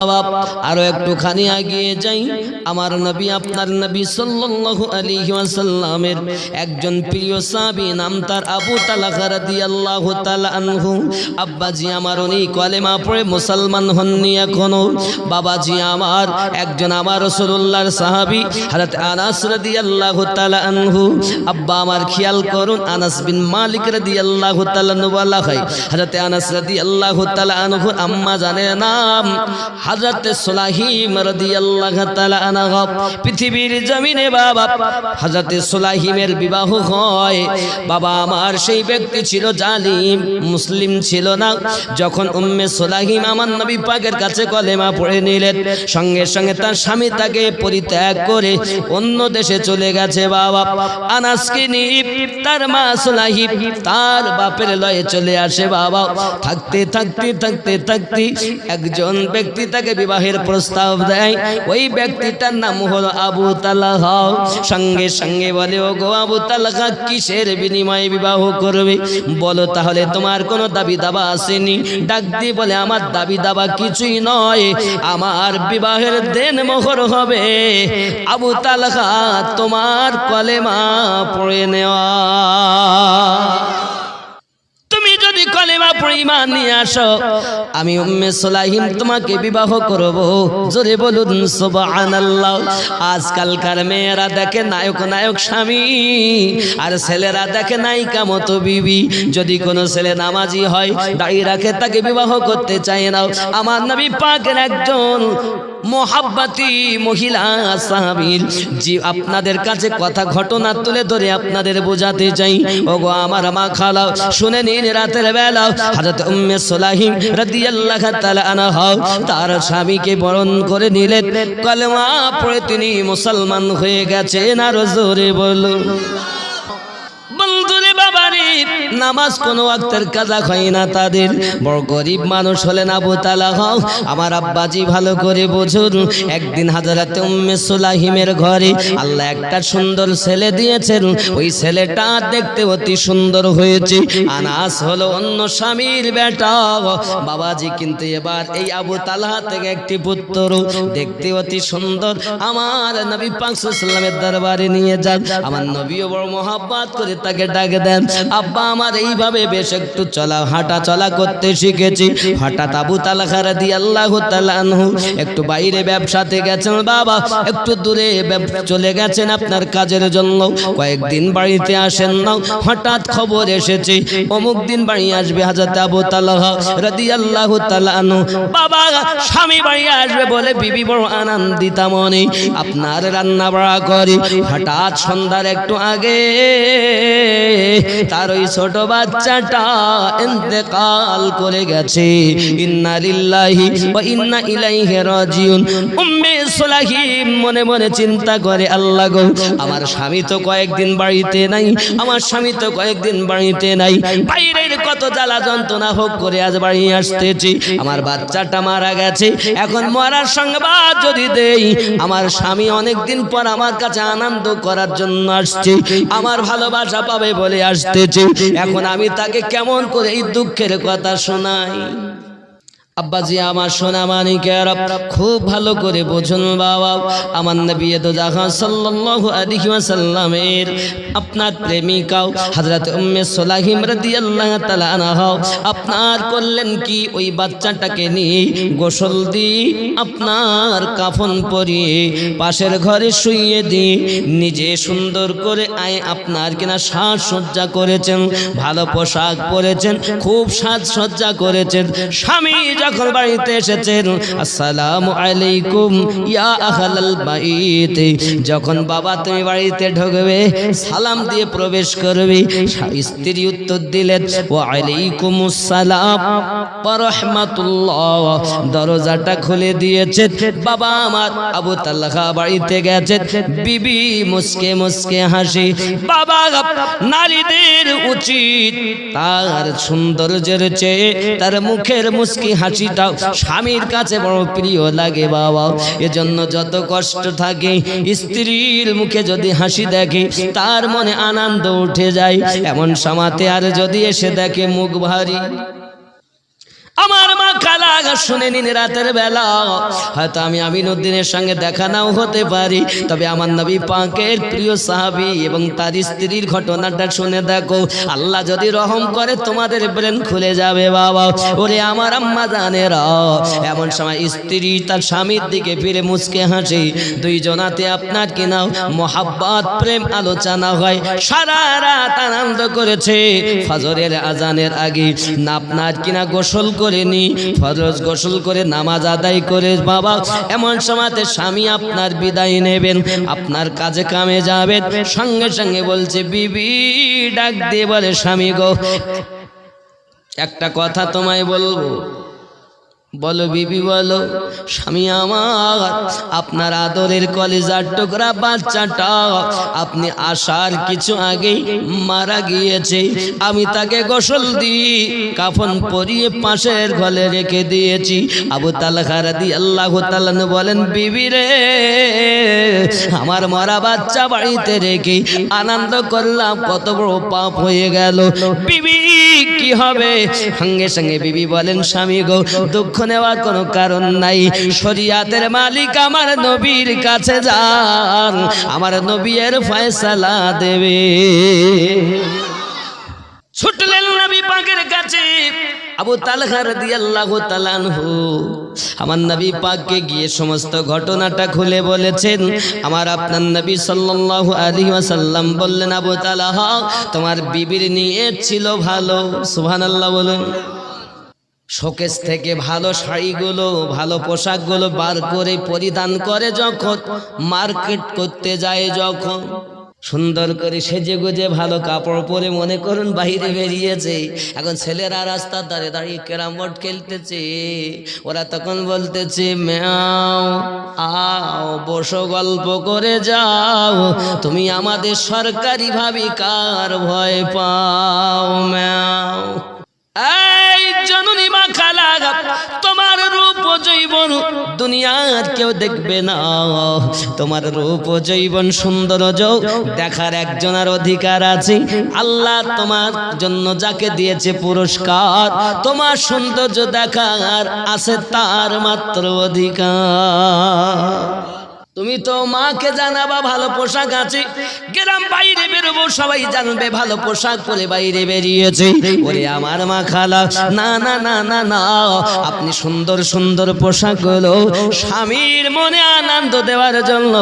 আরো একটুখানি এগিয়ে যাই। আমার নবী আপনার নবী সাল্লাল্লাহু আলাইহি ওয়াসাল্লামের একজন প্রিয় সাহাবী, নাম তার আবু তালহা রাদিয়াল্লাহু তাআলা আনহু। আব্বাজি আমার উনি কলেমা পড়ে মুসলমান হননি এখনো। বাবাজি আমার একজন আমার রাসূলুল্লাহর সাহাবী হযরত আনাস রাদিয়াল্লাহু তাআলা আনহু। আব্বা আমার খেয়াল করুন, আনাস বিন মালিক রাদিয়াল্লাহু তাআলা আনহু বলা হয়। হযরত আনাস রাদিয়াল্লাহু তাআলা আনহু আম্মা জানের নাম হযরত সুলাইম রাদিয়াল্লাহু তাআলা আনহা। পৃথিবীর জমিনে বাবা হযরত সুলাইমের বিবাহ হয়। বাবা আমার সেই ব্যক্তি ছিল জালিম, মুসলিম ছিল না। যখন উম্মে সুলাইম আমার নবী পাকের কাছে কলেমা পড়ে নিলেন, সঙ্গে সঙ্গে তার স্বামী তাকে পরিত্যাগ করে অন্য দেশে চলে গেছে। বাবা আনাসকে নিয়ে তার মা সুলাইম তার বাপের লয়ে চলে আসে। বাবা থাকতে থাকতে থাকতে থাকতে একজন ব্যক্তি তাকে বিবাহের প্রস্তাব দেয়। ওই ব্যক্তিটার নাম হলো আবু তালহা। সঙ্গে সঙ্গে বলে, ও গো আবু তালহা, কিসের বিনিময়ে বিবাহ করবে বলো? তাহলে তোমার কোনো দাবি দাবা আসেনি? ডাক দিয়ে বলে, আমার দাবি দাবা কিছুই নয়, আমার বিবাহের দেন মোহর হবে আবু তালহা তোমার কলেমা পড়ে নেওয়া। তুমি যদি কলেমা পড়ে ঈমান নিয়ে আসো, আমি উম্মে সুলাইম তোমাকে বিবাহ করব। জোরে বলুন সুবহানাল্লাহ। আজকালকার মেয়েরা দেখে নায়ক নায়ক স্বামী, আর ছেলেরা দেখে নায়িকা মতো বিবি। যদি কোনো ছেলে নামাজি হয়, দাড়ি রাখে, তাকে বিবাহ করতে চায় না। আমার নবী পাকের একজন মোহাব্বতী মহিলা সাহাবীর জি আপনাদের কাছে কথা ঘটনা তুলে ধরে আপনাদের বোঝাতে চাই। ওগো আমার মা খালা, শুনে নিন, রাতের বেলা হযরত উম্মে সুলাইম রাদিয়াল্লাহু তাআলা আনহা তার স্বামীকে বরণ করে নিলেন। কলেমা পড়ে তিনি মুসলমান হয়ে গেছেন। আর জোরে বলুন বন্ধুরে বাবারে, নামাজ কোনো ওয়াক্তের কাজা হয় না তাদের। বড় গরিব মানুষ হলেন আবু তালহা। আমার আব্বাজি ভালো করে বুঝুন, একদিন হযরত উম্মে সুলাইমের ঘরে আল্লাহ একটা সুন্দর ছেলে দিয়েছেন। ওই ছেলেটা দেখতে অতি সুন্দর হয়েছে। আনাস হলো অন্য স্বামীর বেটা বাবাজি, কিন্তু এবার এই আবু তালহা থেকে একটি পুত্র দেখতে অতি সুন্দর আমার নবী পাক সাল্লাল্লাহু আলাইহি ওয়াসাল্লামের দরবারে নিয়ে যান। আমার নবীও বড় মহব্বত করে তাকে ডাক দেন। আব্বা আমার এইভাবে বেশ একটু চলা হাঁটা চলা করতে শিখেছি। হঠাৎ আবু তালহা রাদিয়াল্লাহু তাআলা আনহু একটু বাইরে ব্যবসাতে গেছেন। বাবা একটু দূরে চলে গেছেন আপনার কাজের জন্য। কয়েকদিন বাড়িতে আসেন না। হঠাৎ খবর এসেছে অমুক দিন বাড়ি আসবে হযরত আবু তালহা রাদিয়াল্লাহু তাআলা আনহু। বাবা স্বামী বাড়ি আসবে বলে বিবি বড় আনন্দিতা মনে আপনার রান্না বাড়া করে। হঠাৎ সন্ধ্যার একটু আগে তার ওই ছোট বাচ্চাটা ইন্তেকাল করে গেছে। ইন্না লিল্লাহি ওয়া ইন্না ইলাইহি রাজিউন। উম্মে সুলাইম মনে মনে চিন্তা করে, আল্লাহ গো, আমার স্বামী তো কয়েকদিন বাড়িতে নাই, আমার স্বামী তো কয়েকদিন বাড়িতে নাই, বাইরের কত জ্বালা যন্ত্রণা হোক করে আজ বাড়ি আসতেছি। আমার বাচ্চাটা মারা গেছে, এখন মরার সংবাদ যদি দেই, আমার স্বামী অনেকদিন পর আমার কাছে আনন্দ করার জন্য আসছে, আমার ভালোবাসা পাবে বলে আসতেছে। এখন আমি তাকে কেমন করে এই দুঃখের কথা শোনাই? আব্বাজি আমার সোনা মানিকেরা, খুব ভালো করে বুঝুন বাবা। আমার নবী দো জাহান সাল্লাল্লাহু আলাইহি ওয়াসাল্লামের আপনার প্রেমিকা হযরত উম্মে সুলাইম রাদিয়াল্লাহু তাআলা আনহা আপনার করলেন কি, ওই বাচ্চাটাকে নিয়ে গোসল দিয়ে আপনার কাফন পরিয়ে পাশের ঘরে শুইয়ে দিয়ে নিজে সুন্দর করে আপনার কিনা সাজসজ্জা করেছেন, ভালো পোশাক পরেছেন, খুব সাজসজ্জা করেছেন। স্বামী যখন বাড়িতে এসেছেন, আসসালামু আলাইকুম ইয়া আহলাল বাইত, যখন বাবা তুমি বাড়িতে ঢুকবে সালাম দিয়ে প্রবেশ করবে, স্ত্রী উত্তর দিলেন ওয়া আলাইকুমুস সালাম ওয়া রাহমাতুল্লাহ। দরজাটা খুলে দিয়েছেন। বাবা আমার আবু তালহা বাড়িতে গেছেন। বিবি মুস্কে মুস্কে হাসি। বাবা নারীদের উচিত তার সৌন্দর্যের চেয়ে তার মুখের মুস্কি হাসিটা স্বামীর কাছে বড় প্রিয় লাগে বাবা। এজন্য যত কষ্ট থাকে স্ত্রীর মুখে যদি হাসি দেখে তার মনে আনন্দ উঠে যায়। এমন সমাতে আর যদি এসে দেখে মুখ ভারী, আমার মা খালা শুনে নিন, রাতের বেলা হয়তো আমি আমিনুদ্দিনের সঙ্গে দেখা নাও হতে পারি, তবে আমার নবী পাকের প্রিয় সাহাবী এবং তার স্ত্রীর ঘটনাটা শুনে দেখো, আল্লাহ যদি রহম করে তোমাদের ব্রেন খুলে যাবে বাবা। ওরে আমার আম্মা জানেরা, এমন সময় স্ত্রী তার স্বামীর দিকে ফিরে মুচকে হাসে, দুইজনাতে আপনার কিনা মোহাব্বত প্রেম আলোচনা হয়, সারা রাত আনন্দ করেছে। ফজরের আজানের আগে না আপনার কিনা গোসল করে নি, ফরজ গোসল করে নামাজ আদায় করে বাবা এমন সময়তে স্বামী আপনার বিদায় নেবেন, আপনার কাজে কামে যাবেন, সঙ্গে সঙ্গে বলছে বিবি ডাক দিয়ে বলে স্বামী গো একটা কথা তোমায় বলবো। বলো বিবি বলো। স্বামী আমার, আপনার আদরের কলিজার টুকরা বাচ্চাটা আপনি আসার কিছু আগেই মারা গিয়েছে, আমি তাকে গোসল দিয়ে কাফন পরিয়ে পাশের ঘরে রেখে দিয়েছি। আবু তালহা রাদিয়াল্লাহু তাআলা বলেন বিবি রে, আমার মরা বাচ্চা বাড়িতে রেখে আনন্দ করলাম, কত বড় পাপ হয়ে গেল। বিবি কি হবে? সঙ্গে সঙ্গে বিবি বলেন স্বামী গো দুঃখ নেওয়ার কোনো কারণ নাই, শরিয়াতের মালিক আমার নবীর কাছে যান, আমার নবী এর ফয়সালা দেবে। ছুটলেন নবী পাকের কাছে আবু তালহা রাদিয়াল্লাহু তাআলা আনহু, আমার নবী পাককে গিয়ে সমস্ত ঘটনাটা খুলে বলেছেন। আমার আপনার নবী সাল্লাল্লাহু আলাইহি ওয়াসাল্লাম বললেন আবু তালহা তোমার বিবির নিয়ত ছিল ভালো, সুবহানাল্লাহ বলুন। শোকেস থেকে ভালো শাড়িগুলো ভালো পোশাকগুলো বার করে পরিধান করে যখন মার্কেট করতে যায়, যখন সুন্দর করে সেজে গুজে ভালো কাপড় পরে মনে করুন বাইরে বেরিয়েছে, এখন ছেলেরা রাস্তার ধারে দাঁড়িয়ে ক্যারাম বোর্ড খেলতেছে, ওরা তখন বলতেছে ম্যাও আও বসো গল্প করে যাও, তুমি আমাদের সরকারি ভাবি কার ভয় পাও ম্যাও। এই জননী মা খালা তোমার রূপ জৈবন দুনিয়ার কেউ দেখবে না, তোমার রূপ জৈবন সৌন্দর্য দেখার একজনের অধিকার আছে, আল্লাহ তোমার জন্য যাকে দিয়েছে পুরস্কার, তোমার সৌন্দর্য দেখার আছে তার মাত্র অধিকার। তুমি তো মাকে জানাবা ভালো পোশাক আছে, গ্রাম বাইরে বেরোবো সবাই জানবে ভালো পোশাক পরে বাইরে বেরিয়েছে। ওরে আমার মা খালা না না না না না, আপনি সুন্দর সুন্দর পোশাক গুলো স্বামীর মনে আনন্দ দেওয়ার জন্য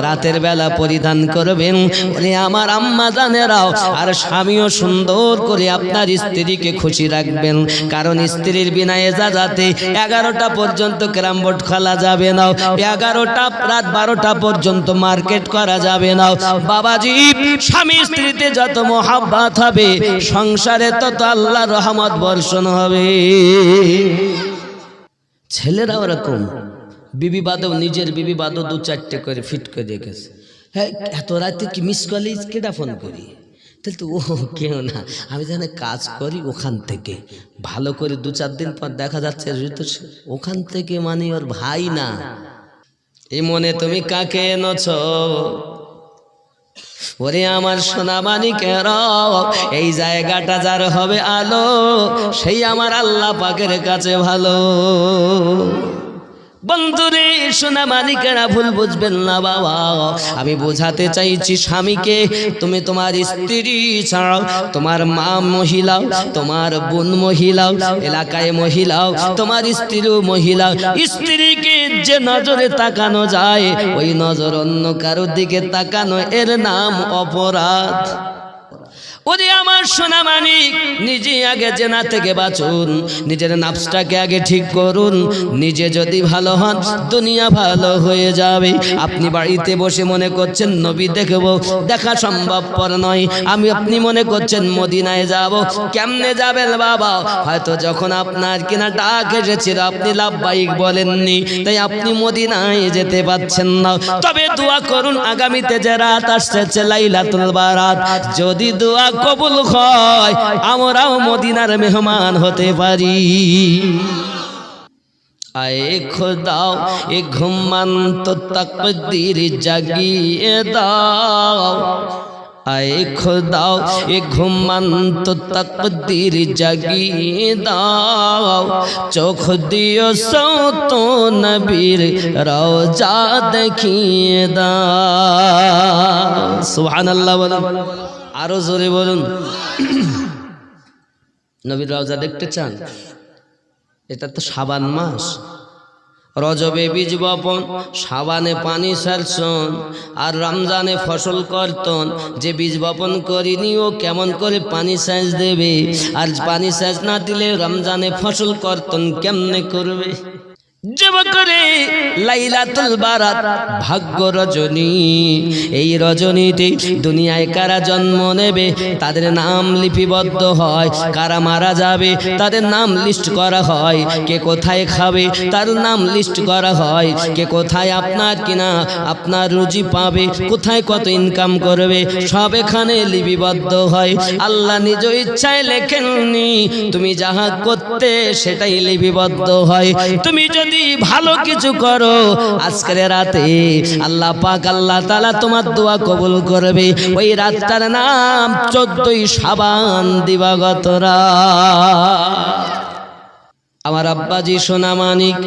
রাতের বেলা পরিধান করবেন। ওরে আমার আম্মা জানেরাও, আর স্বামীও সুন্দর করে আপনার স্ত্রীকে খুশি রাখবেন, কারণ স্ত্রীর বিনা এজাজাতে 11টা পর্যন্ত ক্যারাম বোর্ড খেলা যাবে না, 11টা রাত 12টা পর্যন্ত মার্কেট করা যাবে না। বাবাজি স্বামী স্ত্রীতে যত মোহাব্বত হবে সংসারে তত আল্লাহর রহমত বর্ষণ হবে। ছেলেরা ওরকম বিবি বাদও নিজের বিবি বাদও 2-4টে করে ফিট করে রেখেছে। হ্যাঁ এত রাতে কি মিস কলেজ কেটা ফোন করি, তাহলে তো ও কেউ না, আমি জানি কাজ করি ওখান থেকে ভালো করে 2-4 দিন পর দেখা যাচ্ছে ওখান থেকে মানে ওর ভাই না। এই মনে তুমি কাকে এনেছ? ওরে আমার সোনা মানিকেরা, এই জায়গাটা যার হবে আলো সেই আমার আল্লাহ পাকের কাছে ভালো। বন্ধুরে সোনা মানিকেরা ভুল বুঝবেন না বাবা, আমি বোঝাতে চাইছি স্বামীকে তুমি তোমার স্ত্রী ছাড়াও তোমার মা মহিলা, তোমার বোন মহিলা, এলাকায় মহিলা, তোমার স্ত্রীও মহিলা, স্ত্রীকে যে নজরে তাকানো যায় ওই নজর অন্য কারোর দিকে তাকানো এর নাম অপরাধ। ওরে আমার সোনা মানিক, নিজে আগে জেনা থেকে বাঁচুন, নিজের নাফসটাকে আগে ঠিক করুন। নিজে যদি ভালো হন দুনিয়া ভালো হয়ে যাবে। আপনি বাড়িতে বসে মনে করছেন নবী দেখব, দেখা সম্ভবপর নয়। আপনি মনে করছেন মদিনায় যাব, কেমনে যাবেন বাবা? হয়তো যখন আপনার কিনা ডাক এসেছিল আপনি লাভবাহিক বলেননি, তাই আপনি মদিনায় যেতে পারছেন না। তবে দোয়া করুন আগামীতে যে রাত আসছে লাইলাতুল বারাত, যদি দোয়া কবুল হয় আমরাও মদিনার মেহমান হতে পারি। আয়ে খোদাও এ ঘুমন্ত তাকদীর জাগিয়ে দাও, आए खुदा ये घुमंत तकदीर जगी दाओ चोख दियो सो तो नबीर रोजा देखिए दा सुबहानाल्लाह बोलुन आरो जोरे बोलुन नबीर रोजा देखते चान এটা তো শাবান মাস রজবে বীজ বপন শাবানে পানি সারছন আর রমজানে ফসল করতন যে বীজ বপন করিনি ও কেমন করে পানি সেচ দেবে আর পানি সেচ না দিলে রমজানে ফসল করতন কেমনে করবে যুবকরে লাইলাতুল বারাত ভাগ্য রজনী এই রজনীতে দুনিয়ায় কারা জন্ম নেবে তাদের নাম লিপিবদ্ধ হয় কারা মারা যাবে তাদের নাম লিস্ট করা হয় কে কোথায় খাবে তার নাম লিস্ট করা হয় কে কোথায় আপনার কিনা আপনার রুজি পাবে কোথায় কত ইনকাম করবে সব এখানে লিপিবদ্ধ হয় আল্লাহ নিজ ইচ্ছায় লেখেননি তুমি যাহা করতে সেটাই লিপিবদ্ধ হয় তুমি যদি ভালো কিছু করো আজকের রাতে আল্লাহ পাক আল্লাহ তাআলা তোমার দোয়া কবুল করবে ওই রাতটার নাম 14ই শাবান দিবাগত রাত আমার আব্বাজি সোনা মানিক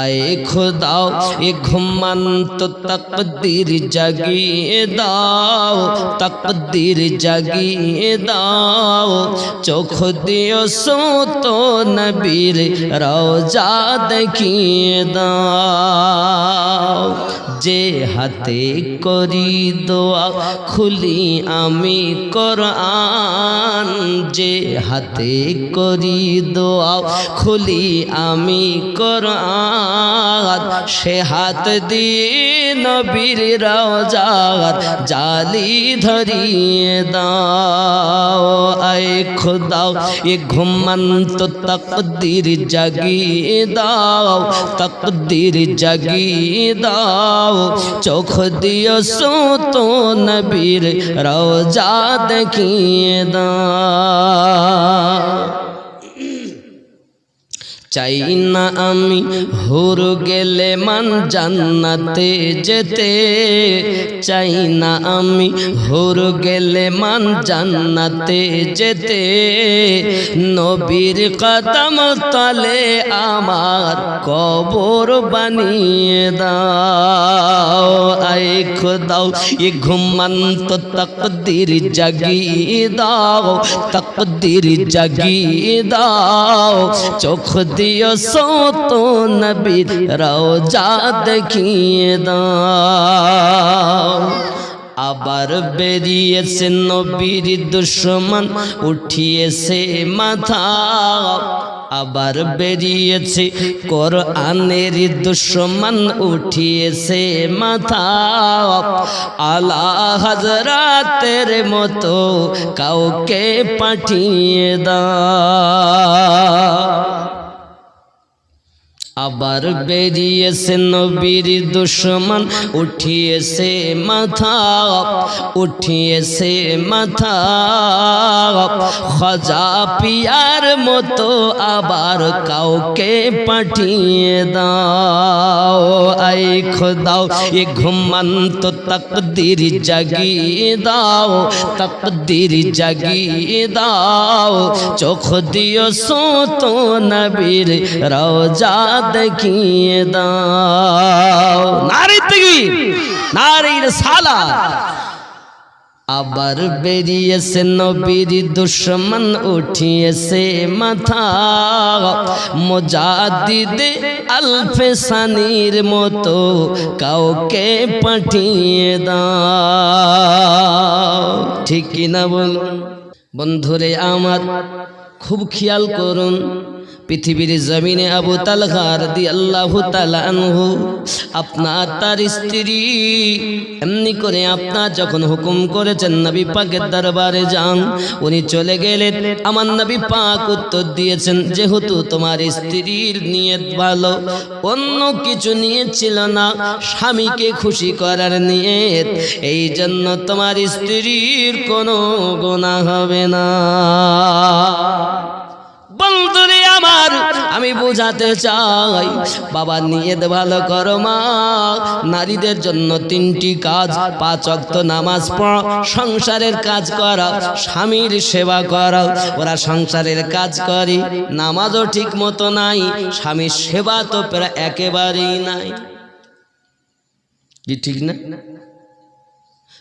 আয়ে খুদাও এ ঘুমন্ত তকদীর জাগিয়ে দাও তকদীর জাগিয়ে দাও চোখ দিও সুত নবীর রওজা দেখিয়ে দাও যে হাতে করি দোয়া খুলি আমি কোরআন যে হাতে করি দোয়া খুলি আমি কোরআন সে হাত দিয়ে নবীর রওজার জালি ধরিয়ে দাও আয়ে খুদা এ ঘুমন্ত তকদীর জাগিয়ে দাও তকদীর জাগিয়ে দাও চোখ দিও সুত নবীর রওজা দেখিয়ে দাও চাই না আমি হুর গেলে মান জান্নাতে যেতে চাই না আমি হুর গেলে মান জান্নাতে যেতে নবীর কদম তলে আমার কবর বানিয়ে দাও আয়ে খুদাও এ ঘুমন্ত তকদীর জাগিয়ে দাও তকদীর জাগিয়ে দাও চোখ দিও সুত নবীর রওজা দেখিয়ে দাও আবার বেরিয়েছে নবীর দুশমন উঠিয়েছে মাথা আবার বেরিয়েছে কোরআনের দুশমন উঠিয়েছে মাথা আলা হযরতের মতো কাউকে পাঠিয়ে দাও আবার বেরিয়েছে নবীর দুশমন উঠিয়েছে মাথা উঠিয়েছে মাথা খাজা পিয়ার মতো আবার কাউকে পাঠিয়ে দাও আয়ে খুদাও এ ঘুমন্ত তকদীর জাগিয়ে দাও তকদীর জাগিয়ে দাও চোখ দিও সুত নবীর রওজা দেখিয়ে দাও নারী তাকবীর নারী রিসালাত আবার বেরিয়েছে নবীর দুশমন উঠিয়েছে মাথা মুজাদ্দিদ আলফসানির মতো কাউকে পাঠিয়ে দাও ঠিক কি না বলুন বন্ধুরে আমার খুব খেয়াল করুন পৃথিবীর জমিনে আবু তালহা রাদিয়াল্লাহু তাআলা আনহু আপনার তার স্ত্রী এমনি করে আপনার যখন হুকুম করেছেন নবী পাকের দরবারে যান উনি চলে গেলেন আমার নবী পাক উত্তর দিয়েছেন যেহেতু তোমার স্ত্রীর নিয়ত ভালো অন্য কিছু নিয়ত ছিল না স্বামীকে খুশি করার নিয়ত এই জন্য তোমার স্ত্রীর কোনো গুনাহ হবে না বন্ধুরে আমার, আমি বুঝাতে চাই, বাবা নিয়ত ভালো করো মা। নারীদের জন্য 3টি কাজ: 5 ওয়াক্ত নামাজ পড়া, সংসারের কাজ করা, স্বামীর সেবা করা। ওরা সংসারের কাজ করে, নামাজও ঠিক মতো নাই, স্বামীর সেবা তো প্রায় একেবারেই নাই। কি ঠিক না?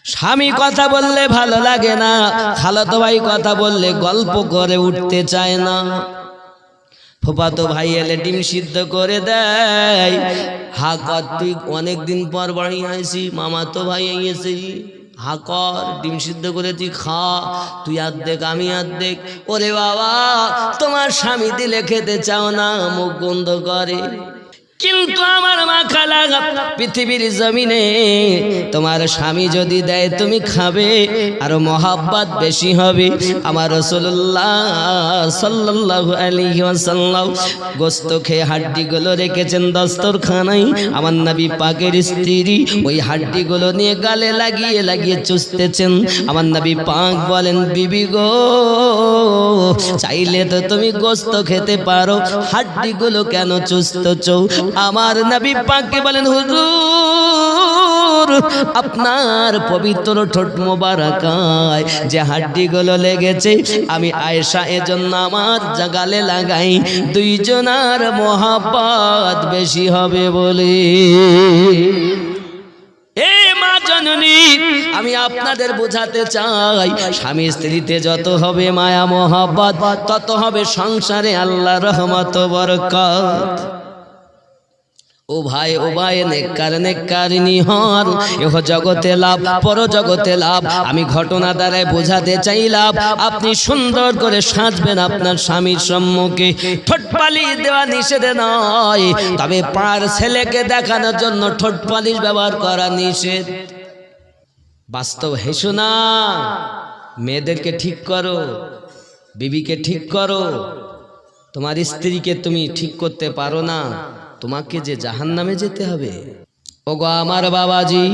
স্বামী কথা বললে ভালো লাগে না, খালাতো ভাই কথা বললে গল্প করে উঠতে চায় না। ফুফাতো ভাই এলে ডিম সিদ্ধ করে দেয়, হাকর তুই অনেকদিন পর বাড়ি আইসি, মামাতো ভাই এসে হাকর ডিম সিদ্ধ করে তুই খা, তুই অর্ধেক আমি অর্ধেক। ওরে বাবা, তোমার স্বামী দিলে খেতে চাও না, মুখ বন্ধ করে। কিন্তু আমার মা খালা, পৃথিবীর জমিনে তোমার স্বামী যদি দেয় তুমি খাবে, আরো মহাব্বত বেশি হবে। আমার রাসূলুল্লাহ সাল্লাল্লাহু আলাইহি ওয়াসাল্লাম গোশত খেয়ে হাড্ডিগুলো রেখেছেন দস্তরখানায়। আমার নবী পাকের স্ত্রী ওই হাড্ডিগুলো নিয়ে গালে লাগিয়ে লাগিয়ে চুষতেছেন। আমার নবী পাক বলেন, বিবি গো, চাইলে তো তুমি গোশত খেতে পারো, হাড্ডিগুলো কেন চুষতেছো? আমার নবী পাককে বলেন, হুজুর, আপনার পবিত্র ঠোঁট মোবারকায় যে হাড্ডিগুলো লেগেছে, আমি আয়েশা এজন্য আমার গালে লাগাই, দুইজনার মহাব্বত বেশি হবে বলে। মা জননী, আমি আপনাদের বোঝাতে চাই, স্বামী স্ত্রীতে যত হবে মায়া মহাব্বত, তত হবে সংসারে আল্লাহর রহমত বরকত। ও ভাই, ও ভাই, নেককার নেককারিনী হন, এহ জগতে লাভ, পর জগতে লাভ। আমি ঘটনা দ্বারাই বোঝাতে চাইলাম, আপনি সুন্দর করে সাজবেন আপনার স্বামীর সম্মুখে। ঠোঁটপালি দেওয়া নিষেধ নয়, তবে পার ছেলেকে দেখানোর জন্য ঠোঁট পালিশ ব্যবহার করা নিষেধ। বাস্তব হেসো না, মেয়েদেরকে ঠিক করো, বিবিকে ঠিক করো। তোমার স্ত্রীকে তুমি ঠিক করতে পারো না, তোমাকে যে জাহান্নামে যেতে হবে। ওগো আমার বাবাজি,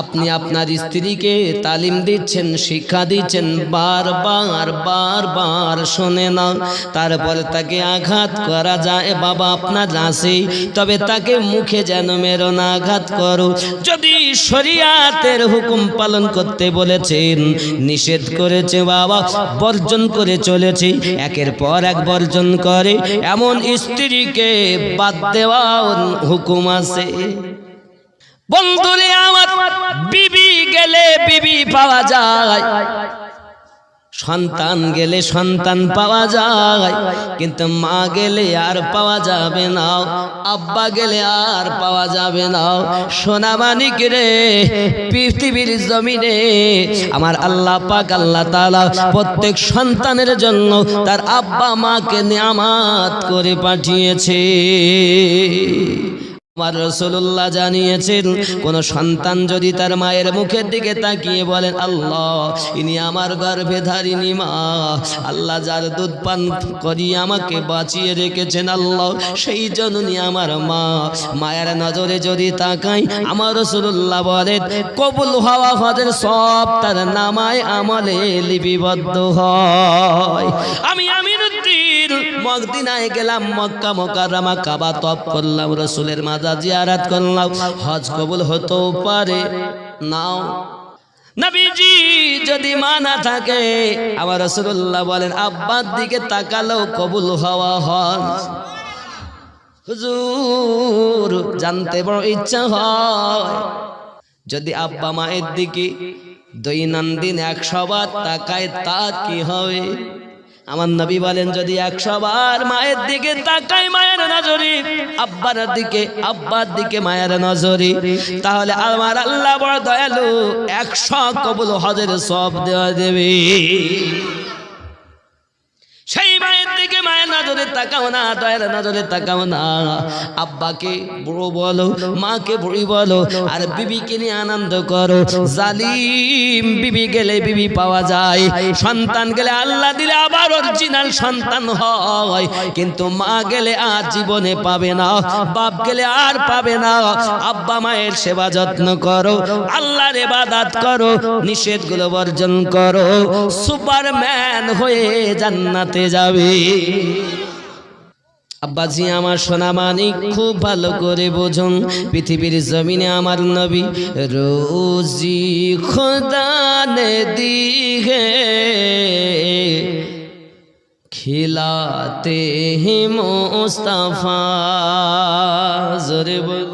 আপনি আপনার স্ত্রীকে তালিম দিচ্ছেন, শিক্ষা দিচ্ছেন, বারবার বারবার শোনে না, তারপরে তাকে আঘাত করা যায়। বাবা আপনার আছে, তবে তাকে মুখে যেন মেরো না, আঘাত করো। যদি শরিয়াতের হুকুম পালন করতে বলেছেন, নিষেধ করেছে বাবা, বর্জন করে চলেছে, একের পর এক বর্জন করে, এমন স্ত্রীকে বাদ দেওয়া হুকুম আছে। বন্ধুরে আমার, বিবি গেলে বিবি পাওয়া যায়, সন্তান গেলে সন্তান পাওয়া যায়, কিন্তু মা গেলে আর পাওয়া যাবে না, আব্বা গেলে আর পাওয়া যাবে না। সোনা মানিক রে, পৃথিবীর জমিনে আমার আল্লাহ পাক আল্লাহ তাআলা প্রত্যেক সন্তানের জন্য তার আব্বা মাকে নিয়ামত করে পাঠিয়েছে। আমার রাসূলুল্লাহ জানিয়েছেন, কোন সন্তান যদি তার মায়ের মুখের দিকে তাকিয়ে বলেন, আল্লাহ, ইনি আমার গর্ভে ধারিনী মা, আল্লাহ যার দুধ পান করিয়ে আমাকে বাঁচিয়ে রেখেছেন, আল্লাহ সেই জননী আমার মা, মায়ের নজরে যদি তাকাই, আমার রাসূলুল্লাহ বলেন, কবুল হওয়া হজের সব তার নামায় আমলে লিপিবদ্ধ হয়। আমি মদিনায় গেলাম, মক্কা মুকাররমা কাবা তওয়াফ করলাম, রাসূলের মাজার জিয়ারত করলাম, হজ কবুল হতো পারে নাও। নবীজি যদি মা না থাকে, আমার রাসূলুল্লাহ বলেন, আব্বার দিকে তাকালেও কবুল হওয়া হজ। হুজুর, জানতে বড় ইচ্ছা হয়, যদি আব্বা মায়ের দিকে দৈনন্দিন 100 বার তাকায় তার কি হবে? আমার নবী বলেন, যদি 100 বার মায়ের দিকে তাকাই মায়ের নজরে, আব্বার দিকে মায়ের নজরে, তাহলে আমার আল্লাহ বড় দয়ালু, 100 কবুল হজের সওয়াব দেওয়া দেবে। সেই মায়ের দিকে মায়ের নজরে তাকাও না, দয়ার নজরে তাকাও না। আব্বাকে বুড়ো বলো, মাকে বুড়ি বলো, আর বিবিকে নিয়ে আনন্দ করো। জালিম বিবি গেলে বিবি পাওয়া যায়, সন্তান গেলে আল্লাহ দিলে আবার অরিজিনাল সন্তান হয়, কিন্তু মা গেলে আর জীবনে পাবে না, বাপ গেলে আর পাবে না। আব্বা মায়ের সেবা যত্ন করো, আল্লাহর ইবাদত করো, নিষেধগুলো বর্জন করো, সুপারম্যান হয়ে জান্নাতে যাবে। আব্বাজি আমার সোনা মানিক খুব ভালো করে বোঝুন, পৃথিবীর জমিনে আমার নবী রোজি খোদা নে दी है खिलाते हैं मुस्तफा, जोरे बोल।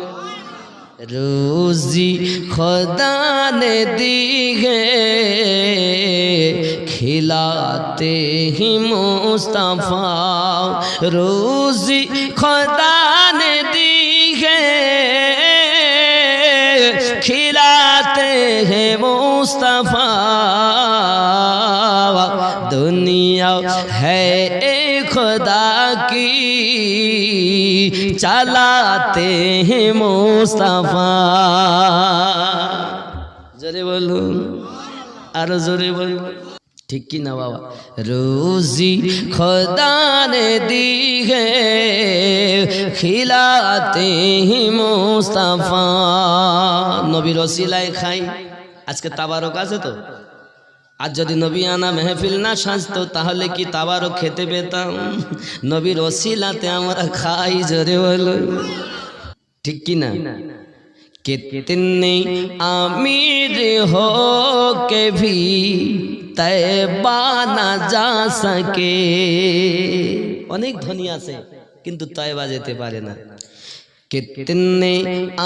रोजी खुदा ने दी है खिलाते हैं मुस्तफा, रोजी खुदा ने दी है खिलाते हैं मुस्तफा, दुनिया है एक खुदा की चलाते हैं मुस्तफा। जोरे बोलूं और जोरे बोलूं, ठीक की ना बाबा। रोजी खुदा ने दी है खिलाते हैं मुस्तफा, नबी रसीलाয় খাই। আজকে তাবারক আছে তো, আজ যদি নবী আনা মেহফিল না সাজতো তাহলে কি তাবারক খেতে পেতাম? নবীর ওসিলাতে আমরা খাই, জোরে বলো ঠিক কি না? कितने आमिर हो के भी तैबा ना जा सके, অনেক ধনী আছে কিন্তু তয়বা যেতে পারে না। कितने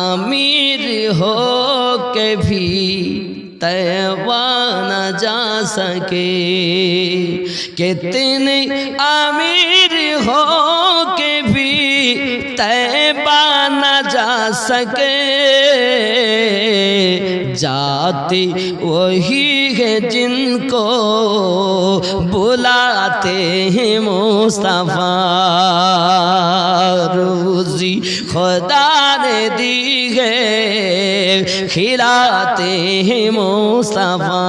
आमिर हो के भी तैबा न जा सके, कितने आमिर हो के भी तैबा न जा सके, जाते वही है जिनको बुलाते हैं मुस्तफा, रोजी खुदा ने दी है खिलाते हैं मुस्तफा,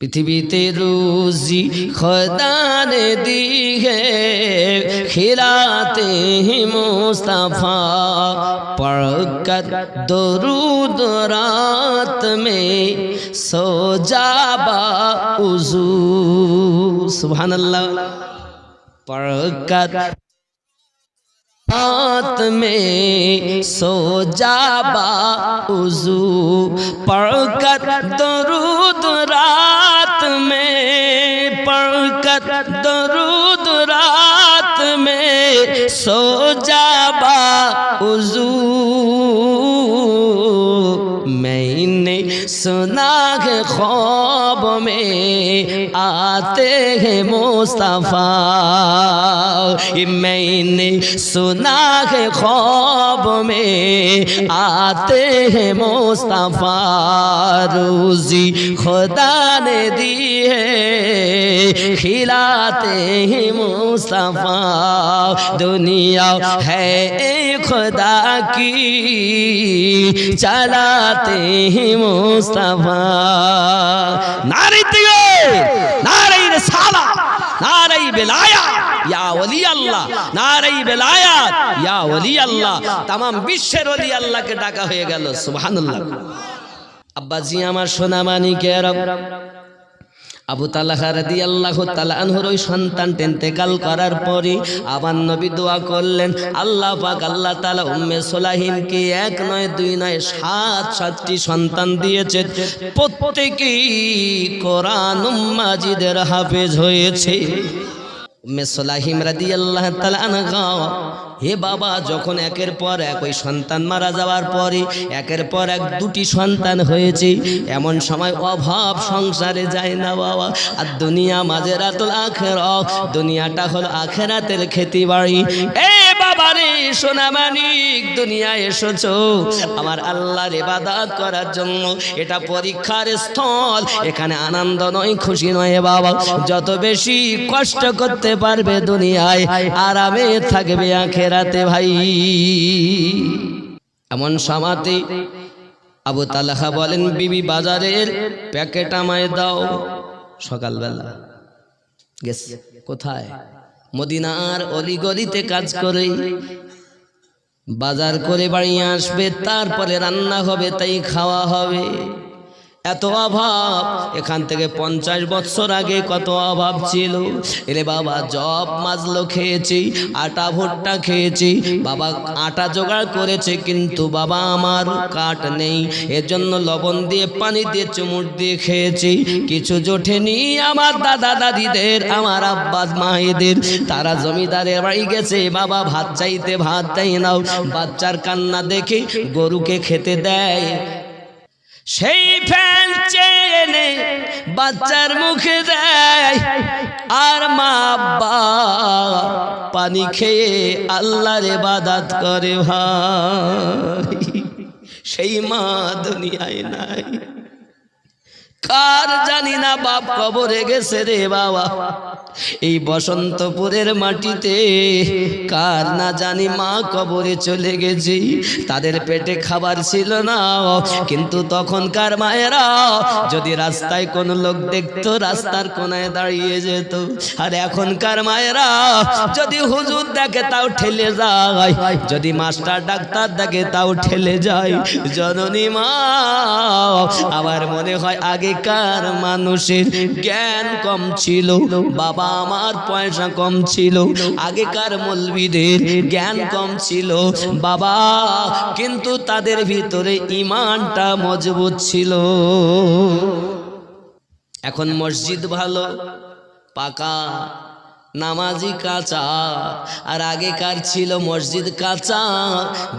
पृथ्वीते रोजी खुदा ने दी है खिलाते हैं मुस्तफा, पढ़कर दरूद रात में सो जाबा उज़ू, सुभान अल्लाह। पढ़कर रात में सो जाबा उज़ू, पढ़कर दरूद रात में, पढ़कर दरूद रात में सो जाबा उज़ू, मैंने सुना है ख्वाब में आते हैं मुस्तफा, मैंने सुना है ख्वाब में आते हैं मुस्तफा, रोजी खुदा ने दी है खिलाते हैं मुस्तफा, दुनिया है एक खुदा की चलाते हैं मुस्तफा। नारे दियो, नारे रिसाला, नारे बिलाया या वली अल्लाह, नारे बिलायात या वली अल्लाह, तमाम বিশ্বের ওলি আল্লাহকে ডাকা হয়ে গেল, সুবহানাল্লাহ। আব্বাজি আমার সোনা মানিকেরা, আবু তালহা রাদিয়াল্লাহু তাআলা আনহুর ওই সন্তানটা ইন্তেকাল করার পরে আমার নবী দোয়া করলেন, আল্লাহ পাক আল্লাহ তাআলা উম্মে সুলাইমকে এক নয় দুই নয় সাতটি সন্তান দিয়েছে, প্রত্যেকেই কোরআন মাজিদের হাফেজ হয়েছে। উম্মে সুলাইম রাদিয়াল্লাহু তাআলা আনহা, হে বাবা, যখন একের পর এক ওই সন্তান মারা যাওয়ার পরে একের পর এক দুটি সন্তান হয়েছে, এমন সময় অভাব সংসারে যায় না বাবা। আর দুনিয়া মাজরাতুল আখিরাহ, দুনিয়াটা হলো আখিরাতের খেতি বাড়ি। এ বাবা রে সোনা মানিক, দুনিয়ায় এসেছো আমার আল্লাহর ইবাদত করার জন্য, এটা পরীক্ষার স্থল, এখানে আনন্দ নয় খুশি নয় বাবা। যত বেশি কষ্ট করতে পারবে দুনিয়ায় আরামে থাকবে আখিরাতে ভাই। এমন সমাতে আবু তালহা বলেন, বিবি বাজারের প্যাকেট আমায় দাও। সকালবেলা গেছে কোথায়? মদিনার অলিগলিতে কাজ করে, বাজার করে বাড়ি আসবে, তারপরে রান্না হবে, তাই খাওয়া হবে। এত অভাব। এখান থেকে 50 বছর আগে কত অভাব ছিল। এরে বাবা জব মাজলো খেয়েছি, আটা ভুট্টা খেয়েছি, বাবা আটা জোগাড় করেছে, কিন্তু বাবা আমার কাঠ নেই, এজন্য লবণ দিয়ে পানি দিয়ে চুমুট দিয়ে খেয়েছি, কিছু জোটেনি। আমার দাদা দাদিদের, আমার আব্বা মায়েদের, তারা জমিদারের বাড়ি গেছে, বাবা ভাত চাইতে ভাত দেয় নাও, বাচ্চার কান্না দেখে গরুকে খেতে দেয়, সেই ফ্যান চেনে বাচ্চার মুখে দেয়, আর মা আব্বা পানি খেয়ে আল্লাহর ইবাদত করে ভাই। সেই মা দুনিয়ায় নাই, কার জানি না বাপ কবরে গেছে রে বাবা। এই বসন্তপুরের মাটিতে কার না জানি মা কবরে চলে গেছে, তাদের পেটে খাবার ছিল না, কিন্তু তখনকার মায়েরা যদি রাস্তায় কোন লোক দেখতো রাস্তার কোনায় দাঁড়িয়ে যেত, আর এখনকার মায়েরা যদি হুজুর দেখে তাও ঠেলে যায়, যদি মাস্টার ডাক্তার দেখে তাও ঠেলে যায়। জননী মা, আমার মনে হয় আগেকার মানুষের জ্ঞান কম ছিল, বাবা আমার পয়সা কম ছিল, আগেকার মৌলবীদের জ্ঞান কম ছিল বাবা, কিন্তু তাদের ভিতরে ঈমানটা মজবুত ছিল। এখন মসজিদ ভালো পাকা, নামাজি কাঁচা, আর আগেকার ছিল মসজিদ কাঁচা,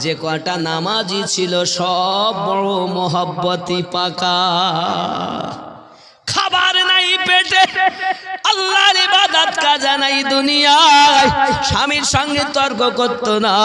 যে কটা নামাজি ছিল সব বড় মহব্বতি পাকা। খাবার নাই পেটে, আল্লাহর ইবাদত কাজা নাই দুনিয়ায়, স্বামীর সঙ্গে তর্ক করতো না,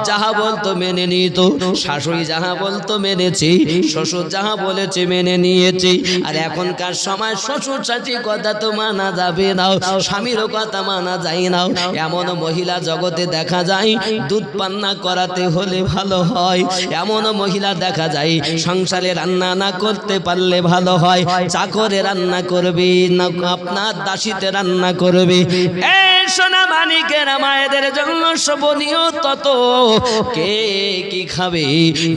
যাহা বলতো মেনে নিত, শাশুড়ি যাহা বলতো মেনেছি, শ্বশুর যাহা বলেছে মেনে নিয়েছি। আর এখনকার সময় শ্বশুর শাশুড়ি কথা তো মানা যাবে না, স্বামীরও কথা মানা যায় না, এমন মহিলা জগতে দেখা যায় দুধ পান্না করাতে হলে ভালো হয়, এমন মহিলা দেখা যায় সংসারে রান্না না করতে পারলে ভালো হয়, চাকরে রান্না করবে না আপনার দাসীতে রান্না করবে। এই সোনা মানিকেরা মায়েদের জন্য শোভনীয় তত, কে কি খাবে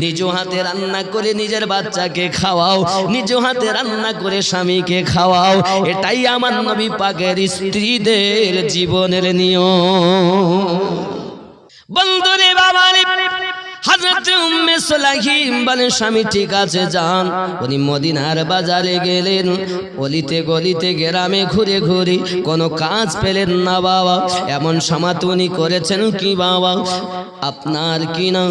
নিজ হাতে রান্না করে নিজের বাচ্চাকে খাওয়াও, নিজ হাতে রান্না করে স্বামীকে খাওয়াও, এটাই আমার নবী পাকের স্ত্রীদের জীবনের নিয়ম। বন্ধুরে বাবারে, হযরত উম্মে সুলাইম বলেন স্বামী ঠিক আছে যান। উনি মদিনার বাজারে গেলেন, অলিতে গলিতে গ্রামে ঘুরে ঘুরে কোনো কাজ পেলেন না বাবা। এমন সামাত উনি করেছেন কি বাবা, আপনার কি না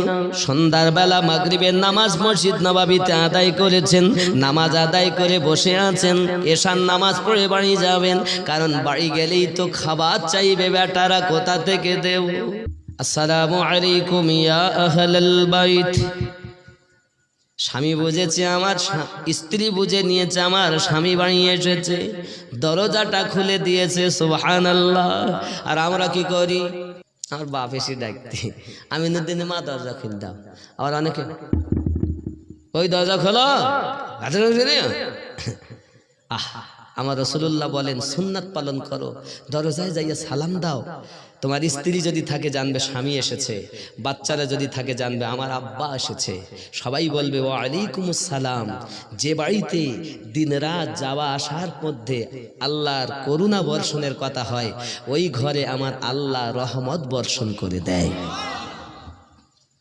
সন্ধ্যার বেলা মাগরিবের নামাজ মসজিদ নববীতে আদায় করেছেন, নামাজ আদায় করে বসে আছেন, এশার নামাজ পড়ে বাড়ি যাবেন, কারণ বাড়ি গেলেই তো খাবার চাইবে, বেটারা কোথা থেকে দেব। আসসালামু আলাইকুম ইয়া আহলাল বাইত। স্বামী বুঝেছে আমার, স্ত্রী বুঝে নিয়েছে আমার স্বামী বাড়ি এসেছে, দরজাটা খুলে দিয়েছে, সুবহানাল্লাহ। আর আমরা কি করি, আমার বাপ এসে ডাকতে, আমি দিনে মা দরজা খুলে দাও, আবার অনেকে ওই দরজা খোলো, আহা আমার রাসূলুল্লাহ বলেন সুন্নাত পালন করো, দরজায় যাইয়া সালাম দাও। তোমার স্ত্রী যদি থাকে জানবে স্বামী এসেছে, বাচ্চারা যদি থাকে জানবে আমার আব্বা এসেছে, সবাই বলবে ওয়া আলাইকুমুস সালাম। যে বাড়িতে দিনরাত যাওয়া আসার মধ্যে আল্লাহর করুণা বর্ষণের কথা হয়, ওই ঘরে আমার আল্লাহ রহমত বর্ষণ করে দেয়।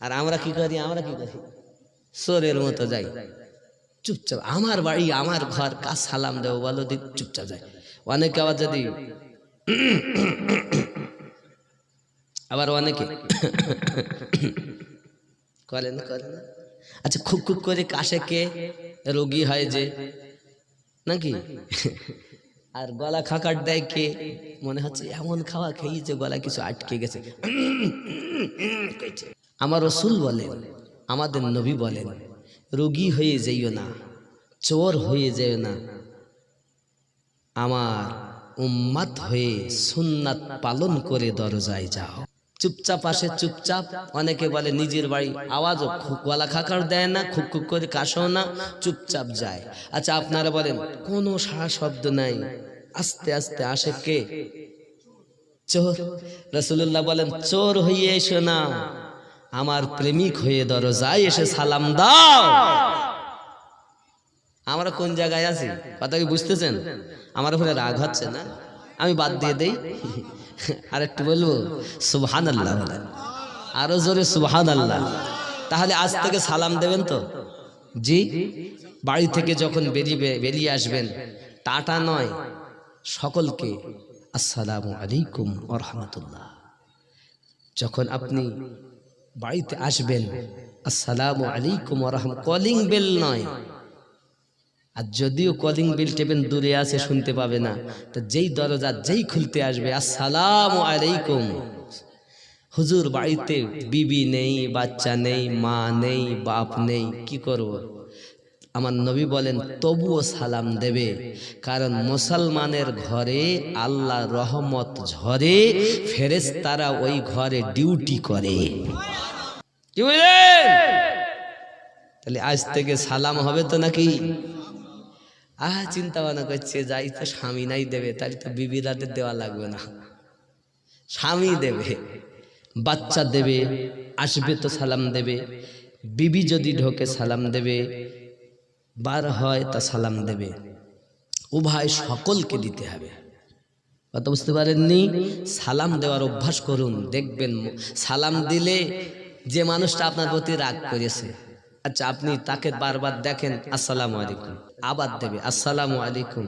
আর আমরা কি করি, চোরের মতো যাই চুপচাপ, আমার বাড়ি আমার ঘর, কাজ সালাম দেবো বলো, চুপচাপ যায়। অনেকে আবার যদি আবার অনেকে করে না, আচ্ছা খুব খুব করে কাশে কে রোগী হয় যে নাকি, আর গলা খাকার দেয় কে, মনে হচ্ছে এমন খাওয়া খেয়ে যে গলা কিছু আটকে গেছে। আমার রাসূল বলেন, আমাদের নবী বলেন, রোগী হয়ে যাইও না, চোর হয়ে যাইও না, আমার উম্মত হয়ে সুন্নাত পালন করে দরজায় যাও। চুপচাপ আসে চুপচাপ, অনেকে বলে নিজের বাড়ি আওয়াজও গলা খাকার দেয় না, খুব খুব করে কাশও না, চুপচাপ যায়। আচ্ছা আপনারা বলেন কোনো সারা শব্দ নাই, আস্তে আস্তে আসে কে, চোর। রাসূলুল্লাহ বলেন চোর হয়ে এসো না, আমার প্রেমিক হয়ে দরজায় এসে সালাম দাও। আমরা কোন জায়গায় আছি কথা কি বুঝতেছেন? আমার উপরে রাগ হচ্ছে না? আমি বাদ দিয়ে দেই। আর একটু বলবো সুবহানাল্লাহ, আরো জোরে সুবহানাল্লাহ। তাহলে আজ থেকে সালাম দেবেন তো? জি, বাড়ি থেকে যখন বেরিয়ে আসবেন টাটা নয়, সকলকে আসসালামু আলাইকুম ওয়া রাহমাতুল্লাহ। যখন আপনি বাড়িতে আসবেন আসসালামু আলাইকুম ওয়া রাহমাতুল্লাহ, কলিং বেল নয়। আর যদিও কলিং বেল টেপেন দূরে আছে শুনতে পাবে না, তো যেই দরজা যেই খুলতে আসবে আসসালামু আলাইকুম। হুজুর বাড়িতে বিবি নেই, বাচ্চা নেই, মা নেই, বাপ নেই, কি করব? আমার নবী বলেন তবুও সালাম দেবে, কারণ মুসলমানের ঘরে আল্লাহর রহমত ঝরে, ফেরেশতারা ওই ঘরে ডিউটি করে। কি বুঝলেন? তাহলে আজ থেকে সালাম হবে তো নাকি? চিন্তা ভাবনা করছে যাই তো স্বামী নাই দেবে, তাহলে তো বিবিরাদের দেওয়া লাগবে না, স্বামী দেবে, বাচ্চা দেবে, আসবে তো সালাম দেবে, বিবি যদি ঢোকে সালাম দেবে, বার হয় তা সালাম দেবে, উভয় সকলকে দিতে হবে। কথা বুঝতে পারেননি? সালাম দেওয়ার অভ্যাস করুন, দেখবেন সালাম দিলে যে মানুষটা আপনার প্রতি রাগ করেছে, আচ্ছা আপনি তাকে বারবার দেখেন আসসালামু আলাইকুম, আবার দেবে আসসালামু আলাইকুম।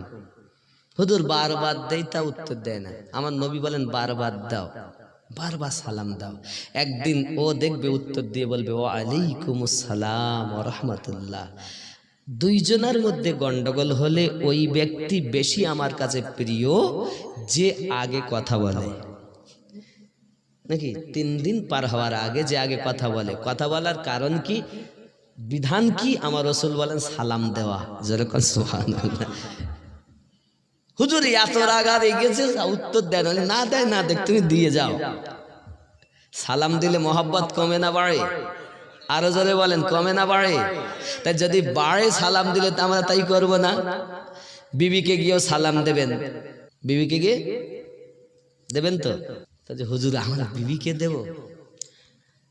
হুজুর বারবার দেই তা উত্তর দেয় না। আমার নবী বলেন বারবার দাও, বারবার সালাম দাও। একদিন ও দেখবে উত্তর দিয়ে বলবে ওয়া আলাইকুমুস সালাম ওয়া রাহমাতুল্লাহ। দুইজনের মধ্যে গন্ডগোল হলে ওই ব্যক্তি বেশি আমার কাছে প্রিয় যে আগে কথা বলে, নাকি 3 দিন পার হওয়ার আগে যে আগে কথা বলে। কথা বলার কারণ কি, বিধান কি? আমার রাসূল বলেন সালাম দেওয়া। যেরকম সুবহানাল্লাহ। হুজুর এত রাগ আর গেছে, উত্তর দেন না, দেয় না দেখ, তুমি দিয়ে যাও। সালাম দিলে মহব্বত কমে না বাড়ে? আরো জোরে বলেন, কমে না বাড়ে? তাই যদি বাড়ে সালাম দিলে তো আমরা তাই করব না? বিবিকে গিয়েও সালাম দেবেন, বিবিকে গিয়ে দেবেন তো? হুজুর আমরা বিবিকে দেব?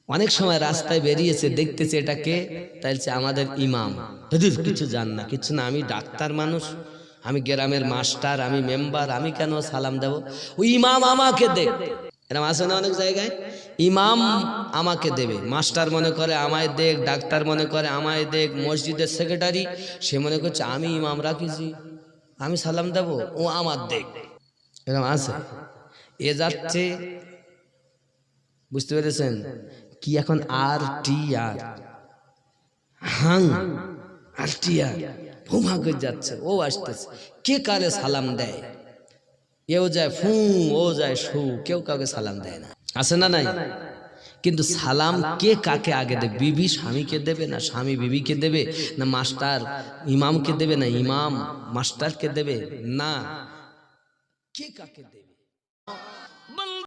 অনেক সময় রাস্তায় বেরিয়েছে, দেখতেছে এটাকে, তাইছে আমাদের ইমাম। হুজুর কিছু জান না, কিছু না, আমি ডাক্তার মানুষ, আমি গ্রামের মাস্টার, আমি মেম্বার, আমি কেন সালাম দেব? ওই ইমাম আমাকে দেখ। এরকম আছে না অনেক জায়গায়? ইমাম আমাকে দেবে, মাস্টার মনে করে আমায় দেখ, ডাক্তার মনে করে আমায় দেখ, মসজিদের সেক্রেটারি সে মনে করছে আমি ইমাম রাখিছি, আমি সালাম দেব, ও আমার দেখ। এরকম আছে। এ যাচ্ছে, বুঝতে পেরেছেন কি? এখন আর টি আর হাং আর টি আর ভুমা করে যাচ্ছে, ও আসতেছে, কে কারে সালাম দেয়? এও যায় ফু, ও যায় সু, কেউ কাউকে সালাম দেয় না, আছে না নাই? কিন্তু সালাম কে কাকে আগে দেবে? বিবি স্বামীকে দেবে না স্বামী বিবিকে দেবে, না মাস্টার ইমামকে দেবে, না ইমাম মাস্টারকে দেবে, না কে কাকে দেবে?